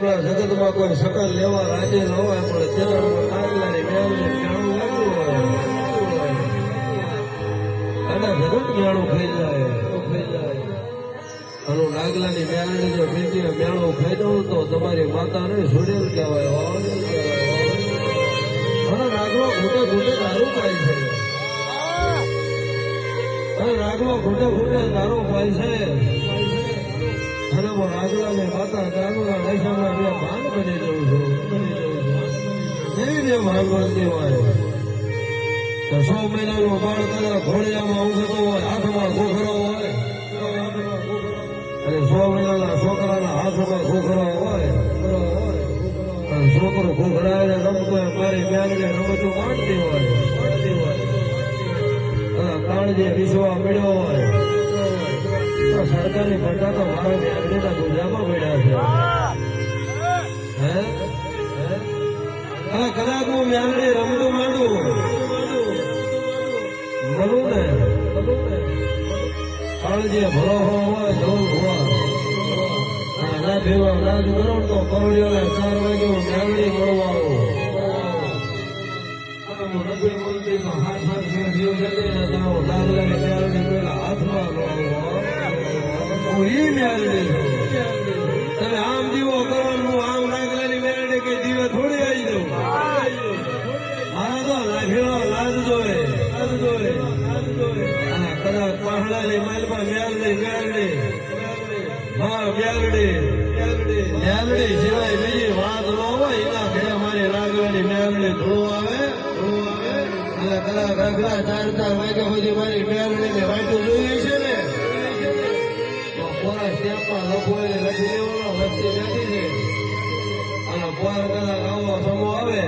આપણા જગતમાં કોઈ શકલ લેવા રાજી ન હોય પણ ચરણમાં નાગલાની મેળવી જ્ઞાનું લાગ્યું હોય અને જગત જ્ઞાનું થઈ જાય અને નાગલાની મેળવી જો બીજી મેળો ખાઈ દઉં તો તમારી માતાને સુડેલ કહેવાય અને નાગલો ઘૂટે ઘૂટે દારૂ પાય છે અને નાગલો ઘૂટે ઘૂટે દારૂ પાય છે અને હું નાગલાને માતા દારૂના નશામાં બે ભાન બની જઉં છું એવી બે ભાગવતી હોય 100 મહિનાનું બાળ કદાચ ઘોડિયામાં ઉગતો હોય હાથમાં ઘોઘરો હોય અને 100 મહિનાના છોકરાના હાથમાં ઘોઘરો હોય અને છોકરો ઘોઘરાને રમતો હોય મારી બેનને રમતું માંડતી હોય અને કાળજી વિશ્વા મળ્યો હોય સરકારી ભટ્ટા તો મારા બેનના દુજામાં પડ્યા છે અને કદાચ હું મેલડી રમતું માંડું બનું ને કાળજી ભરોહો હોય ધોલ હોવા ના ભેવા નાજ કરો તો કરોડિયો 4 વાગે હું મેલડી મળવા આવું હાથમાં તમે આમ દીવો કરવાનું આમ નાગલાની મેળડી કે દીવે થોડી આવી દઉં મારા તો લાભીનો લાજ જોવે કદાચ પહાડાની માલમાં મેળડી હા મેળડી સિવાય બીજી વાત ન હોય એના ઘરે મારી નાગલાની મેળડી ધૂળું આવે અને કદાચ અગલા 4 વાગ્યા સુધી મારી મેળડી ને વાંચું જોઈએ છે ને પોરા સ્ટેપમાં લખોને લખી લેવાનો વચ્ચે બેઠી છે અને 4 કલાક આવો સમૂહ આવે